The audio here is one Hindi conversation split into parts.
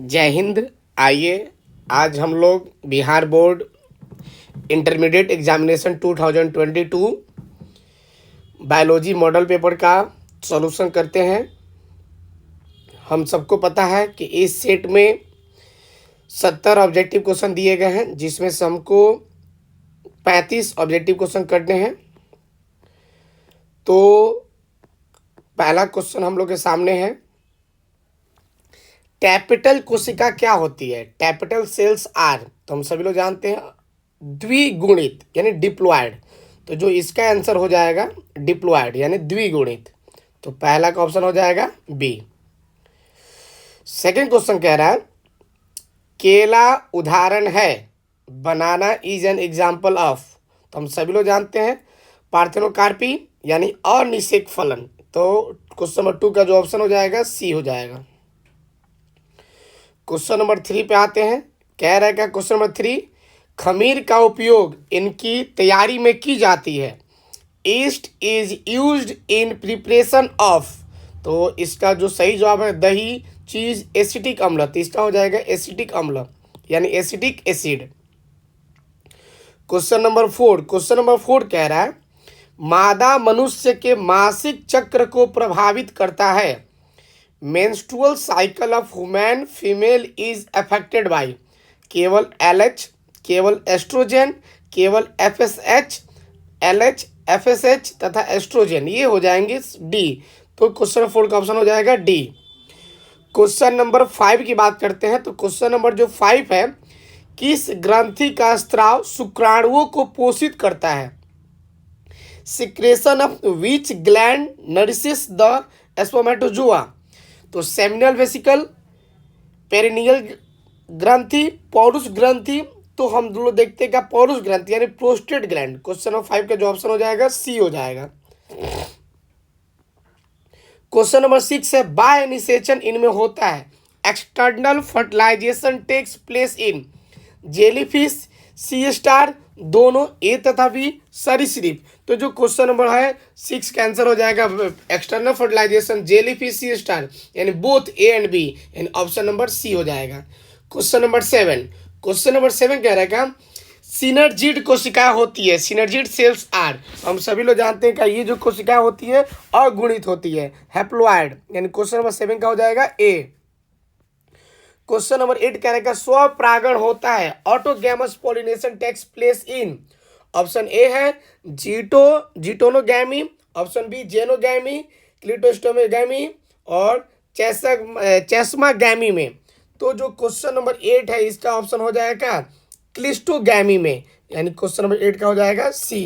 जय हिंद। आइए आज हम लोग Bihar board intermediate examination 2022 biology model paper का सॉल्यूशन करते हैं। हम सबको पता है कि इस सेट में 70 ऑब्जेक्टिव क्वेश्चन दिए गए हैं, जिसमें से हमको 35 ऑब्जेक्टिव क्वेश्चन करने हैं। तो पहला क्वेश्चन हम लोग के सामने है, कैपिटल कोशिका क्या होती है? कैपिटल सेल्स आर, तो हम सभी लोग जानते हैं, द्विगुणित यानी डिप्लॉयड। तो जो इसका आंसर हो जाएगा डिप्लॉयड यानी द्विगुणित। तो पहला का ऑप्शन हो जाएगा बी। सेकंड क्वेश्चन कह रहा है, केला उदाहरण है, बनाना इज एन एग्जाम्पल ऑफ। तो हम सभी लोग जानते हैं पार्थेनोकार्पी यानी अनिषेक फलन। तो क्वेश्चन नंबर 2 का जो ऑप्शन हो जाएगा सी हो जाएगा। क्वेश्चन नंबर 3 पे आते हैं। कह रहा है क्या क्वेश्चन नंबर 3, खमीर का उपयोग इनकी तैयारी में की जाती है। East is used in preparation of. तो इसका जो सही जवाब है दही, चीज, एसिटिक अम्ल। तो इसका हो जाएगा एसिटिक अम्ल यानी एसिटिक एसिड। क्वेश्चन नंबर 4 कह रहा है, मादा मनुष्य के मासिक चक्र को प्रभावित करता है। Menstrual cycle of human female is affected by. केवल LH, केवल एस्ट्रोजन, केवल FSH, LH, FSH तथा एस्ट्रोजन, ये हो जाएंगे डी। तो क्वेश्चन 4 का ऑप्शन हो जाएगा डी। क्वेश्चन नंबर 5 की बात करते हैं। तो क्वेश्चन नंबर जो 5 है, किस ग्रंथि का स्त्राव शुक्राणुओं को पोषित करता है? Secretion of which gland nourishes the spermatozoa. तो सेमिनल वेसिकल, पेरिनियल ग्रंथि, पौरुष ग्रंथि। तो हम लोग देखते हैं क्या पौरुष ग्रंथि यानी प्रोस्टेट ग्लैंड। क्वेश्चन नंबर 5 का जो ऑप्शन हो जाएगा सी हो जाएगा। क्वेश्चन नंबर 6 है, बाय निषेचन इनमें होता है। External fertilization takes place in jellyfish, sea star, दोनों ए तथा बी, सरीसृप। तो जो क्वेश्चन नंबर है 6 का आंसर हो जाएगा external fertilisation, jellyfish, sea star यानी बोथ ए एंड बी, यानी ऑप्शन नंबर सी हो जाएगा। क्वेश्चन नंबर 7 कह रहा है क्या सिनर्जिड कोशिकाएं होती है। सिनर्जिड सेल्स आर, हम सभी लोग जानते हैं क्या ये जो कोशिकाएं होती है अगुणित होती है, हैप्लॉइड, यानी क्वेश्चन नंबर 7 का हो जाएगा ए। क्वेश्चन नंबर 8 कह रहा है स्वपरागण होता है। Autogamous pollination takes place in. Option A है जीटोनोगैमी, ऑप्शन बी जेनोगैमी, क्लिटोस्टोमोगैमी और चेस्मागैमी में। तो जो क्वेश्चन नंबर 8 है इसका ऑप्शन हो जाएगा क्लिस्टोगैमी में, यानी क्वेश्चन नंबर 8 का हो जाएगा सी।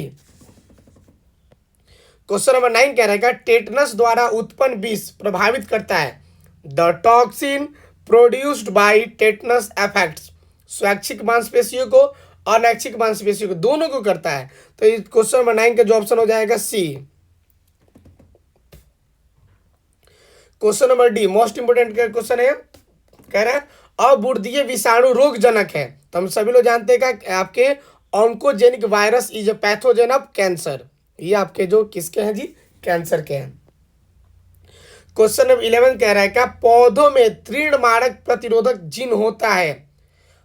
क्वेश्चन नंबर 9 कह रहा है टेटनस द्वारा उत्पन्न विष प्रभावित करता है। The toxin produced by tetanus affects स्वैच्छिक मांसपेशियों को, अनैच्छिक मांसपेशियों को, दोनों को करता है। तो इस क्वेश्चन नंबर 9 का जो ऑप्शन हो जाएगा C. Question number D most important question है, कह रहा है अबुर्दीय विषाणु रोगजनक है। तो हम सभी लोग जानते हैं क्या आपके oncogenic virus is a pathogen of cancer. ये आपके जो किसके हैं जी, कैंसर के हैं। क्वेश्चन नंबर 11 कह रहा है क्या पौधों में तृणमारक प्रतिरोधक जीन होता है।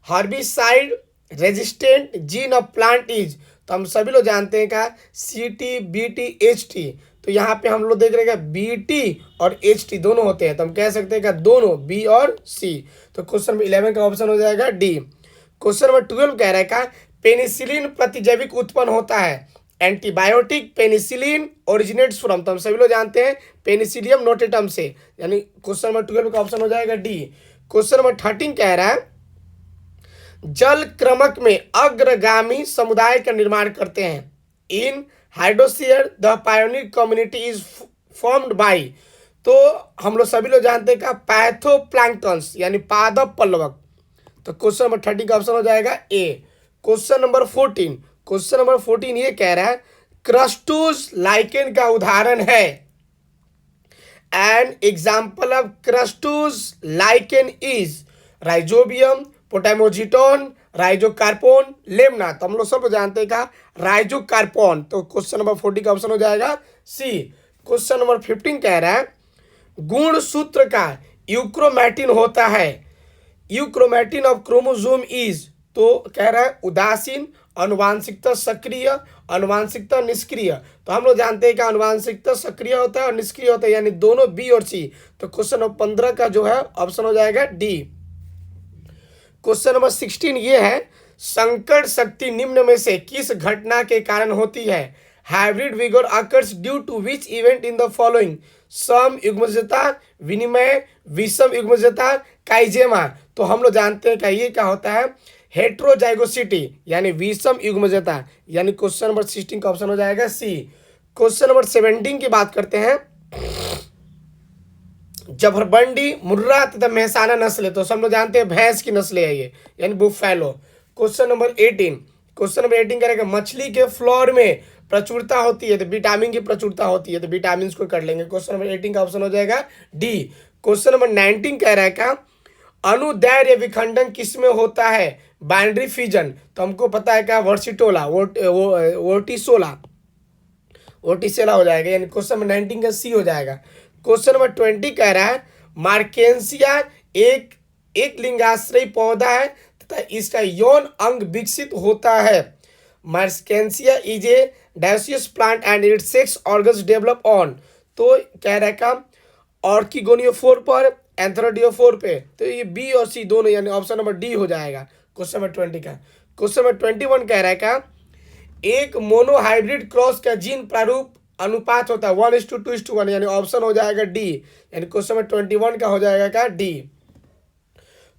Herbicide resistant gene of plant is. तो हम सभी लोग जानते हैं क्या CT, BT, HT। तो यहाँ पे हम लोग देख रहे हैं BT और HT दोनों होते हैं। तो हम कह सकते हैं क्या दोनों B और C। तो क्वेश्चन नंबर 11 का ऑप्शन हो जाएगा डी। क्वेश्चन नंबर 12 कह रहा है क्या पेनिसिलिन प्रतिजैविक उत्पन्न होता है। Antibiotic penicillin originates from. तो हम सभी लोग जानते हैं पेनिसिलियम नोटेटम से, यानी क्वेश्चन नंबर 12 का ऑप्शन हो जाएगा डी। क्वेश्चन नंबर 13 कह रहा है जल क्रमक में अग्रगामी समुदाय का निर्माण करते हैं। In hydrosphere the pioneer community is formed by. तो हम लोग सभी लोग जानते हैं क्या पैथोप्लैंक्टन्स यानी पादप पल्लवक। तो क्वेश्चन नंबर 30 का ऑप्शन हो जाएगा ए। क्वेश्चन नंबर 14 ये कह रहा है क्रस्टोस लाइकेन का उदाहरण है। An example of crustose lichen is rhizobium, potamogeton, rhizocarpon, lemna. तो हम लोग सब जानते हैं क्या राइजोकार्पोन। तो क्वेश्चन नंबर 40 का ऑप्शन हो जाएगा सी। क्वेश्चन नंबर 15 कह रहा है गुण सूत्र का यूक्रोमैटिन होता है। यूक्रोमेटिन ऑफ क्रोमोसोम इज, तो कह रहा है उदासीन, अनुवांशिकता सक्रिय, अनुवांशिकता निष्क्रिय। तो हम लोग जानते हैं कि अनुवांशिकता सक्रिय होता है और निष्क्रिय होता है, यानी दोनों बी और सी। तो क्वेश्चन नंबर 15 का जो है ऑप्शन हो जाएगा डी। क्वेश्चन नंबर 16 ये है, संकट शक्ति निम्न में से किस घटना के कारण होती है? Hybrid vigour occurs due to which event in the following? सम युग्मजता, विनिमय, विषम युग्मजता, काइजेमा। तो हम लोग जानते हैं कि ये क्या होता है? हेट्रोजाइगोसिटी यानी विषम युग्मजता, यानी क्वेश्चन नंबर 16 का ऑप्शन हो जाएगा सी। क्वेश्चन नंबर 17 की बात करते हैं। जफरबंडी, मुर्रा तथा मेहसाना नस्लें, तो सब लोग जानते हैं भैंस की नस्लें है ये, यानी buffalo. Question number 18, question number 18 करेगा मछली के फ्लोर में प्रचुरता होती है तो विटामिन की प्रचुरता होती है, तो विटामिन को कर लेंगे। क्वेश्चन नंबर 18 का ऑप्शन हो जाएगा डी। क्वेश्चन नंबर 19 कह रहा है क्या? अनुदैर्ध्य विखंडन किसमें होता है? बाइनरी फिजन, तो हमको पता है क्या? वर्सिटोला, वोटिसोला, ओटिसेला हो जाएगा, यानी क्वेश्चन नंबर 19 का सी हो जाएगा। क्वेश्चन नंबर 20 कह रहा है मार्केंसिया एक लिंगाश्रयी पौधा है तथा इसका यौन अंग विकसित होता है। मार्केंसिया is a dioecious plant and it's sex organs develop on, तो कह रहा है का ऑर्किगोनियोफोर पर, एंथ्रोडियोफोर पे, तो ये बी और सी दोनों, यानी ऑप्शन नंबर डी हो जाएगा क्वेश्चन नंबर 20 का। क्वेश्चन नंबर 21 कह रहा है का एक मोनोहाइब्रिड क्रॉस का जीन प्रारूप अनुपात होता है 1:2:1, यानी ऑप्शन हो जाएगा डी, यानी क्वेश्चन नंबर 21 का हो जाएगा क्या? डी।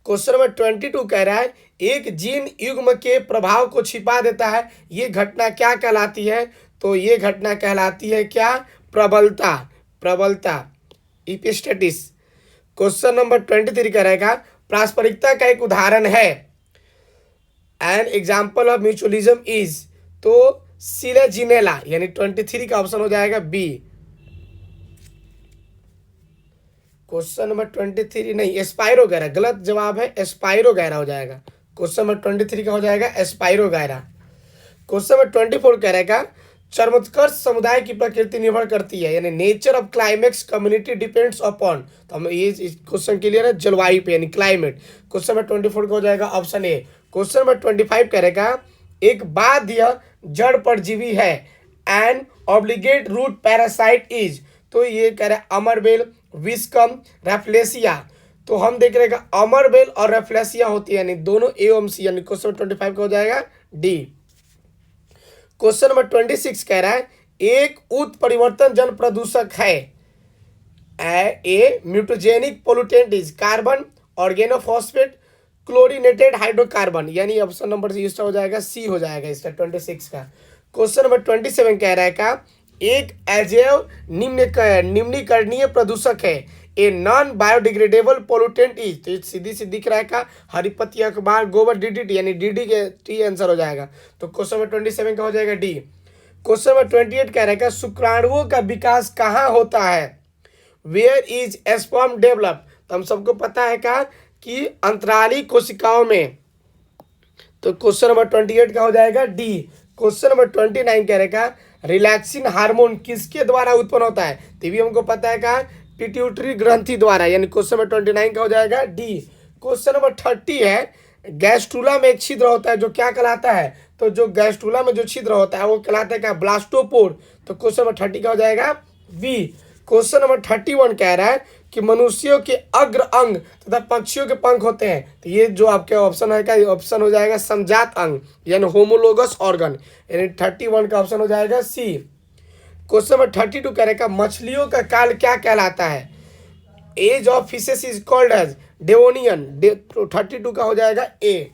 क्वेश्चन नंबर 22 कह रहा है एक जीन युग्म के प्रभाव को छिपा देता है, ये घटना क्या कहलाती है? तो ये घटना कहलाती है क्या? प्रबलता, प्रबलता, इपिस्टेटिस। क्वेश्चन नंबर 23 कह रहेगा पारस्परिकता का एक उदाहरण है, an example of mutualism is, तो सिलेजिनेला, यानी 23 का ऑप्शन हो जाएगा बी। क्वेश्चन नंबर 23 नहीं, एस्पाइरोगैरा, गलत जवाब है, एस्पाइरोगैरा हो जाएगा। क्वेश्चन नंबर 23 का हो जाएगा एस्पाइरोगैरा। क्वेश्चन नंबर 24 कह रहेगा चर्मोत्कर्ष समुदाय की प्रकृति निर्भर करती है, यानी nature of climax community depends upon, तो हम ये क्वेश्चन क्लियर है, जलवायु पे यानी क्लाइमेट। क्वेश्चन नंबर 24 का हो जाएगा ऑप्शन ए। क्वेश्चन नंबर 25 कह रहेगा एक बाध्य जड़ परजीवी है, an obligate root parasite is, तो ये कह रहा है अमरबेल, विस्कम, रेफ्लेसिया। तो हम देख रहे हैं अमरबेल और रेफ्लेसिया होती है, यानी दोनों ए और सी, यानी क्वेश्चन नंबर 25 का हो जाएगा डी। क्वेश्चन नंबर 26 कह रहा है एक उत्परिवर्तन जन प्रदूषक है, a mutagenic pollutant is carbon, organophosphate, chlorinated hydrocarbon, यानी ऑप्शन नंबर इसका हो जाएगा सी हो जाएगा इसका 26 का। क्वेश्चन नंबर 27 कह रहा है का एक अजैव निम्नीकरणीय प्रदूषक है, a non biodegradable pollutant is, तो सीधी सी दिख रहा है का हरिपत्ती, अखबार, गोबर, डीडीटी, यानी डीडी के टी आंसर हो जाएगा। तो क्वेश्चन नंबर 27 का हो जाएगा डी। क्वेश्चन नंबर 28 कह रहा है का शुक्राणुओं का विकास कहाँ होता है? वेयर इज स्पर्म डेवलप, तो हम सबको पता है का कि अंतराली कोशिकाओं में, तो क्वेश्चन नंबर 28 का हो जाएगा डी। क्वेश्चन नंबर 29 कह रहेगा रिलैक्सिन हार्मोन किसके द्वारा उत्पन्न होता है? तो भी हमको पता है का पिट्यूटरी ग्रंथि द्वारा, यानी क्वेश्चन नंबर 29 का हो जाएगा डी। क्वेश्चन नंबर 30 है गैस्ट्रुला में एक छिद्र होता है जो क्या कहलाता है? तो जो गैस्ट्रुला में जो छिद्र होता है वो कहलाता है क्या? ब्लास्टोपोर, तो क्वेश्चन नंबर 30 का हो जाएगा बी। क्वेश्चन नंबर 31 कह रहा है कि मनुष्यों के अग्र अंग तथा पक्षियों के पंख होते हैं, तो ये जो आपके ऑप्शन है का ऑप्शन हो जाएगा समजात अंग, यानी होमोलोगस ऑर्गन, यानी 31 का ऑप्शन हो जाएगा सी। क्वेश्चन नंबर 32 कह रहेगा मछलियों का काल क्या कहलाता है? Age of fishes is called age Devonian, 32 का हो जाएगा ए।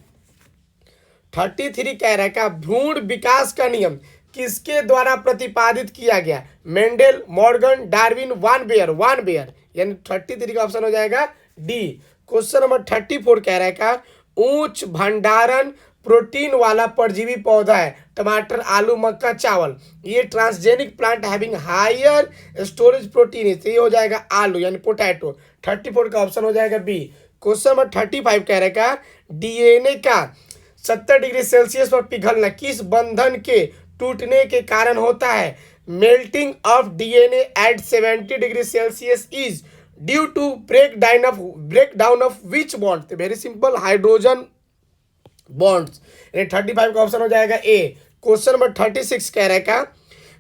33 कह रहा है भ्रूण विकास का नियम किसके द्वारा प्रतिपादित किया गया? मेंडेल, मॉर्गन, डार्विन, वान बेयर, यानी 33 का ऑप्शन हो जाएगा डी। क्वेश्चन नंबर 34 कह रहा है का उच्च भंडारण प्रोटीन वाला परजीवी पौधा है, टमाटर, आलू, मक्का, चावल, ये transgenic plant having higher storage protein, ये हो जाएगा आलू, यानी पोटैटो। 34 का ऑप्शन हो जाएगा बी। क्वेश्चन नंबर 35 कह रहा है का डीएनए का 70 डिग्री सेल्सियस पर पिघलना किस बंधन के टूटने के कारण होता है? Melting of DNA at 70 degree Celsius is due to break down of which bond, very simple, hydrogen bonds. 35 का ऑप्शन हो जाएगा ए। क्वेश्चन नंबर 36 कह रहा है का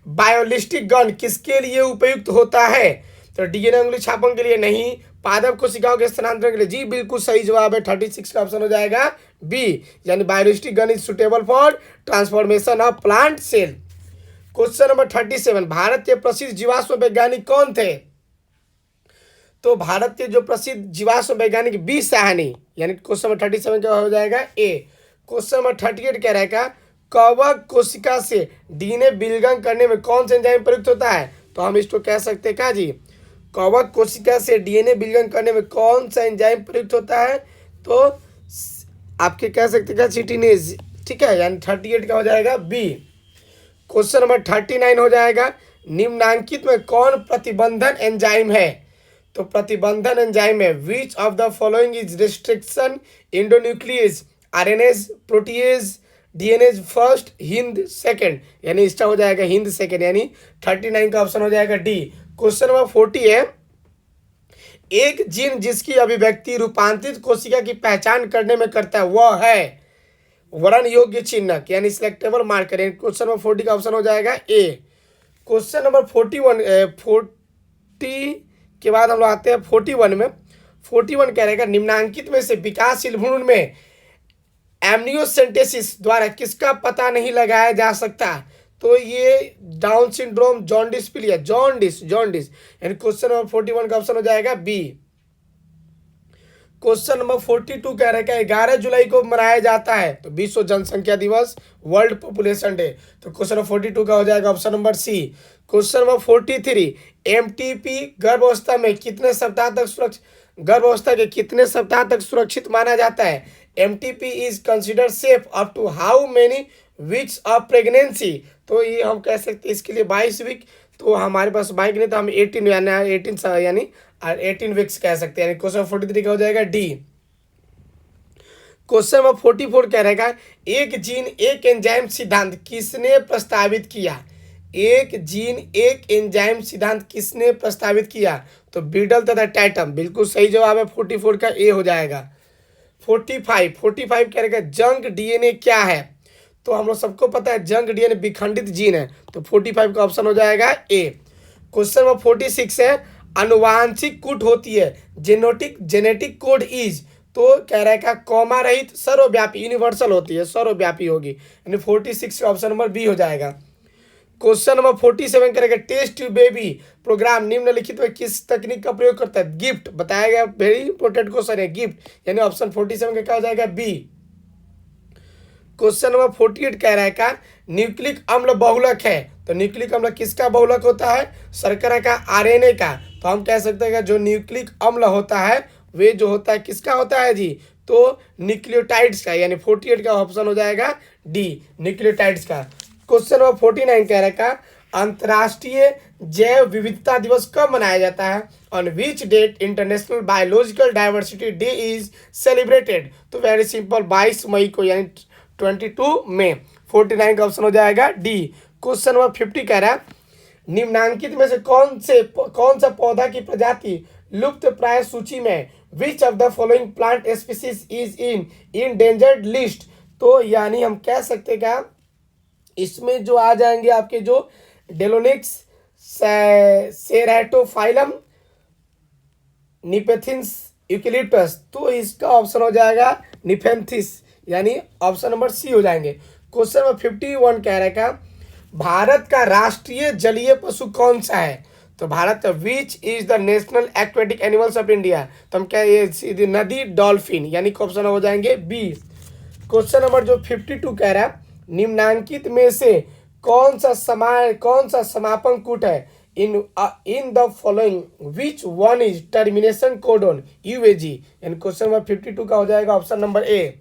बायोलिस्टिक गन किसके लिए उपयुक्त होता है? तो डीएनए उंगली छापन के लिए नहीं, पादप कोशिकाओं के स्थानांतरण के लिए। जी बिल्कुल सही जवाब है, 36 का ऑप्शन हो जाएगा बी, यानी biolistic gun is suitable for transformation of plant cell. Question number 37, Bharat के प्रसिद्ध जीवाश्म वैज्ञानिक कौन थे? तो भारत के जो प्रसिद्ध जीवाश्म वैज्ञानिक बी साहनी, यानी क्वेश्चन नंबर 37 का हो जाएगा ए। क्वेश्चन नंबर 38 कह रहेगा कवक कोशिका से डीएनए विलयन करने में कौन सा एंजाइम प्रयुक्त होता है? तो हम इसको कह सकते हैं क्या जी, कवक कोशिका से डीएनए विलयन करने में कौन सा एंजाइम प्रयुक्त होता है? तो आपके कह सकते हैं चिटिनेज, ठीक है, यानी 38 का हो जाएगा बी। क्वेश्चन नंबर 39 हो जाएगा निम्नांकित में कौन प्रतिबंधन एंजाइम है? तो प्रतिबंधन एंजाइम है which of the following is restriction endonuclease, RNase, protease, DNAs first, Hind second, यानी इसका हो जाएगा हिंद सेकंड, यानी 39 का ऑप्शन हो जाएगा डी। क्वेश्चन नंबर 40 है एक जीन जिसकी अभिव्यक्ति रूपांतरित कोशिका की पहचान करने में करता है वह है वर्ण योग्य चिन्हक, यानी सिलेक्टेबल मार्कर। क्वेश्चन नंबर 40 का ऑप्शन हो जाएगा ए। क्वेश्चन नंबर 40 के बाद हम लोग आते हैं 41 में। 41 कह रहेगा निम्नांकित में से विकासशील भ्रूण में एमनियोसेंटेसिस द्वारा किसका पता नहीं लगाया जा सकता? तो ये डाउन सिंड्रोम, जॉन्डिस पीलिया, जॉन्डिस, यानी क्वेश्चन नंबर 41 का ऑप्शन हो जाएगा बी। क्वेश्चन नंबर 42 कह रहा है कि 11 जुलाई को मनाया जाता है तो विश्व जनसंख्या दिवस, वर्ल्ड पॉपुलेशन डे। तो क्वेश्चन नंबर 42 का हो जाएगा option number C. Question number 43 MTP गर्भावस्था में कितने सप्ताह तक सुरक्षित, गर्भावस्था के कितने सप्ताह तक सुरक्षित माना जाता है? MTP is consider safe up to how many weeks of pregnancy? तो ये हम कह सकते हैं इसके लिए 22 वीक, तो हमारे पास बाइक नहीं तो हम 18 यानी 18 वीक्स कह सकते हैं। क्वेश्चन 43 का हो जाएगा डी। क्वेश्चन नंबर 44 कह रहेगा एक जीन एक एंजाइम सिद्धांत किसने प्रस्तावित किया? एक जीन एक एंजाइम सिद्धांत किसने प्रस्तावित किया? तो बीडल तथा टैटम, बिल्कुल सही जवाब है, 44 का ए हो जाएगा। 45 कह रहेगा जंक डीएनए क्या है? तो हम लोग सबको पता है जंक डीएनए विखंडित जीन है, तो 45 का ऑप्शन हो जाएगा ए। क्वेश्चन नंबर 46 है अनुवांशिक कूट होती है जेनेटिक कोड इज, तो कह रहा है क्या कॉमा रहित सर्वव्यापी, यूनिवर्सल होती है, सर्वव्यापी होगी, यानी 46 का ऑप्शन नंबर बी हो जाएगा। क्वेश्चन नंबर 47 करेगा टेस्ट ट्यूब बेबी प्रोग्राम निम्नलिखित में किस तकनीक का प्रयोग करता है? गिफ्ट बताया गया, वेरी इंपॉर्टेंट क्वेश्चन है गिफ्ट, यानी ऑप्शन 47 का क्या हो जाएगा बी। क्वेश्चन नंबर 48 कह रहा है का न्यूक्लिक अम्ल बहुलक है, तो न्यूक्लिक अम्ल किसका बहुलक होता है? शर्करा का, आरएनए का। तो हम कह सकते हैं कि जो न्यूक्लिक अम्ल होता है वे जो होता है किसका होता है जी? तो न्यूक्लियोटाइड्स का, यानी 48 का ऑप्शन हो जाएगा डी, न्यूक्लियोटाइड्स का। क्वेश्चन नंबर 49 कह रहा है का अंतर्राष्ट्रीय जैव विविधता दिवस कब मनाया जाता है? On which date international biological diversity day is celebrated? तो वेरी सिंपल 22 मई को, यानी 22 में। 49 का ऑप्शन हो जाएगा डी। क्वेश्चन नंबर 50 कह रहा है निम्नांकित में से कौन सा पौधा की प्रजाति लुप्त प्राय सूची में which of the following plant species is in endangered list? तो यानी हम कह सकते हैं क्या इसमें जो आ जाएंगे आपके जो डेलोनिक्स, सेरेटोफाइलम, निपेथिन्स, यूकेलिप्टस, तो इसका ऑप्शन हो जाएगा निफेंथिस, यानी ऑप्शन नंबर सी हो जाएंगे। क्वेश्चन नंबर 51 कह रहा है क्या भारत का राष्ट्रीय जलीय पशु कौन सा है? तो भारत का which is the national aquatic animals of India? तो हम क्या ये सीधी नदी, डॉल्फिन, यानी ऑप्शन हो जाएंगे बी। क्वेश्चन नंबर जो 52 कह रहा है निम्नांकित में से कौन सा समापन कूट है? इन the following which one is termination codon यूएजी? यानी क्वेश्चन नंबर 52 का हो जाएगा option number A.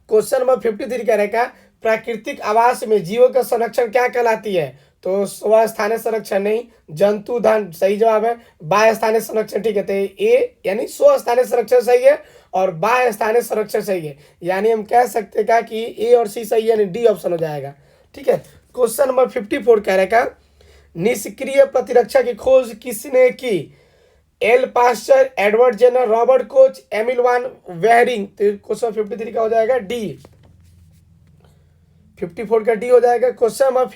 Question number 53 कह रहेगा प्राकृतिक आवास में जीवों का संरक्षण क्या कहलाती है? तो स्वस्थानीय संरक्षण नहीं, जंतु दान सही जवाब है, बाह्य स्थानीय संरक्षण, ठीक है, तो ए यानी स्वस्थानीय संरक्षण सही है और बाह्य स्थानीय संरक्षण सही है, यानी हम कह सकते हैं कि ए और सी सही है, यानी डी ऑप्शन हो जाएगा, ठीक है। क्वेश्चन नंबर 54 कह रहेगा निष्क्रिय प्रतिरक्षा की खोज किसने की? L Pasteur, Edward Jenner, Robert Koch, Emil von Behring. तो क्वेश्चन 53 का हो जाएगा डी। 54 का डी हो जाएगा। क्वेश्चन नंबर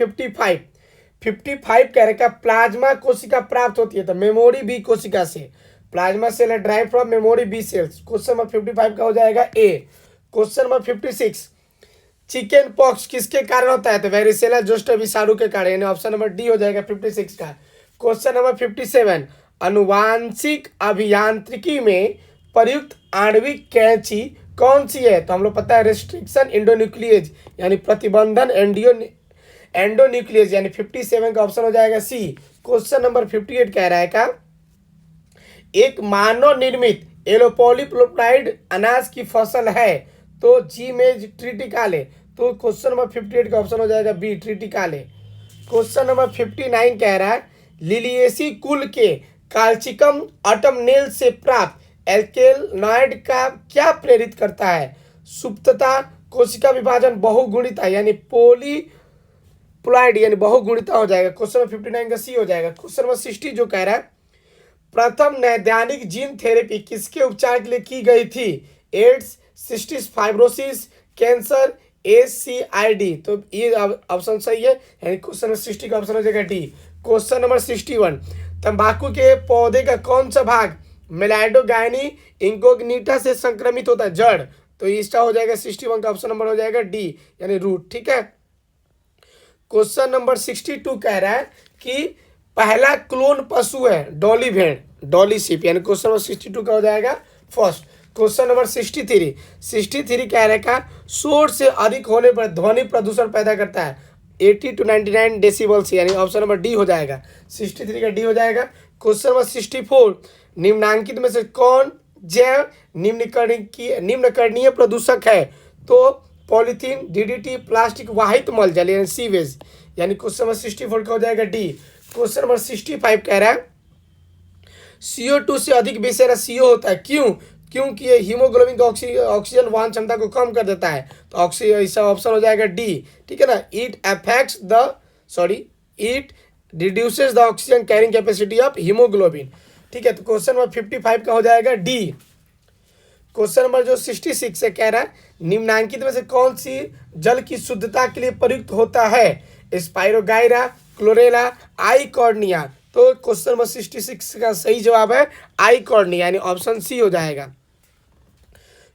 55 कह रहे प्लाज्मा कोशिका प्राप्त होती है तो मेमोरी बी कोशिका से। प्लाज्मा सेल है drive from memory B cells. Question number 55 का हो जाएगा A. Question number 56 chicken pox किसके कारण होता है तो वेरिसेला जोस्टर विषाणु के कारण, यानी ऑप्शन नंबर डी हो जाएगा 56 का। क्वेश्चन नंबर 57 अनुवांशिक अभियांत्रिकी में प्रयुक्त आणविक कैंची कौन सी है तो हम लोग पता है रेस्ट्रिक्शन एंडोन्यूक्लियेज यानी प्रतिबंधन एंडोन्यूक्लियेज, यानी 57 का ऑप्शन हो जाएगा सी। क्वेश्चन नंबर 58 कह रहा है का एक मानव निर्मित एलोपोलिप्लोप्टाइड अनाज की फसल है तो जीमेज ट्रिटिकाले। तो क्वेश्चन नंबर 58 का ऑप्शन हो जाएगा बी ट्रिटिकाले। क्वेश्चन नंबर 59 कह रहा है लिलिएसी कुल के काल्चिकम ऑटमनेल से प्राप्त एल्केलॉइड का क्या प्रेरित करता है सुप्तता, कोशिका विभाजन, बहुगुणिता यानी पोलीप्लॉइड यानी बहुगुणिता हो जाएगा। क्वेश्चन नंबर 59 का सी हो जाएगा। क्वेश्चन नंबर 60 जो कह रहा है प्रथम नैदानिक जीन थेरेपी किसके उपचार के लिए की गई थी ads, cysts fibrosis, cancer, ACID। तो ये ऑप्शन सही है, यानी क्वेश्चन नंबर 60 का ऑप्शन हो जाएगा डी। क्वेश्चन नंबर 61 तंबाकू के पौधे का कौन सा भाग मेलाइडोगाइनी इंकोग्निटा से संक्रमित होता है जड़, तो इसका हो जाएगा 61 का ऑप्शन नंबर हो जाएगा डी यानी रूट। ठीक है। क्वेश्चन नंबर 62 कह रहा है कि पहला क्लोन पशु है डॉली भेड़, डॉली शिप, यानी क्वेश्चन नंबर 62 का हो जाएगा फर्स्ट। क्वेश्चन नंबर 63 कह रहा है शोर से अधिक होने पर ध्वनि प्रदूषण पैदा करता है 80 to 99 डेसिबल से, यानी ऑप्शन नंबर डी हो जाएगा। 63 का डी हो जाएगा। क्वेश्चन नंबर 64 निम्नांकित में से कौन जैव निम्नकरणीय प्रदूषक है तो पॉलीथीन, DDT, प्लास्टिक वाहित मल जल यानी सीवेज, यानी क्वेश्चन नंबर 64 का हो जाएगा डी। क्वेश्चन नंबर 65 कह रहा है CO2 से अधिक विषैला CO होता है क्योंकि ये हीमोग्लोबिन का ऑक्सीजन वहन क्षमता को कम कर देता है तो इसका ऑप्शन हो जाएगा डी। ठीक है ना। It reduces the oxygen carrying capacity of haemoglobin. ठीक है। तो क्वेश्चन नंबर 55 का हो जाएगा डी। क्वेश्चन नंबर जो 66 से कह रहा है निम्नांकित में से कौन सी जल की शुद्धता के लिए प्रयुक्त होता है स्पाइरोगाइरा, क्लोरेला, आइकॉर्निया। तो क्वेश्चन नंबर 66 का सही जवाब है आइकॉर्निया, यानी ऑप्शन सी हो जाएगा।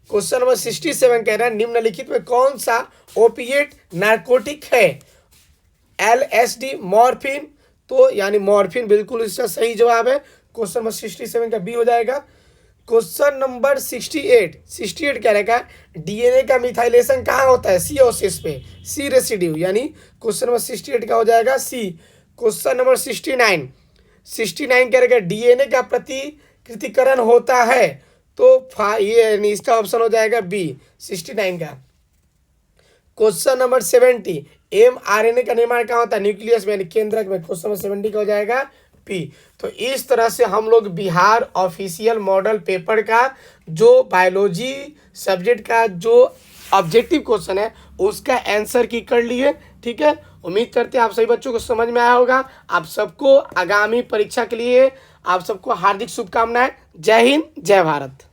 क्वेश्चन नंबर 67 कह रहा है निम्नलिखित में कौन सा ओपिएट नार्कोटिक है LSD, मॉर्फिन, तो यानी मॉर्फिन बिल्कुल इसका सही जवाब है। क्वेश्चन नंबर 67 का बी हो जाएगा। क्वेश्चन नंबर 68 कह रहेगा DNA का मिथाइलेशन कहाँ होता है C पे, C रेसिड्यू, यानी क्वेश्चन नंबर 68 का हो जाएगा सी। क्वेश्चन नंबर 69 कह रहेगा DNA का प्रतिकृतिकरण होता है तो ये इसका ऑप्शन हो जाएगा बी 69 का। क्वेश्चन नंबर 70 mRNA का निर्माण कहाँ होता है न्यूक्लियस में यानी केंद्रक में, क्वेश्चन नंबर 70 का हो जाएगा पी। तो इस तरह से हम लोग बिहार ऑफिशियल मॉडल पेपर का जो बायोलॉजी सब्जेक्ट का जो ऑब्जेक्टिव क्वेश्चन है उसका आंसर की कर लिए। ठीक है। उम्मीद करते हैं आप सभी बच्चों को समझ में आया होगा। आप सबको आगामी परीक्षा के लिए आप सबको हार्दिक शुभकामनाएं। जय हिंद, जय भारत।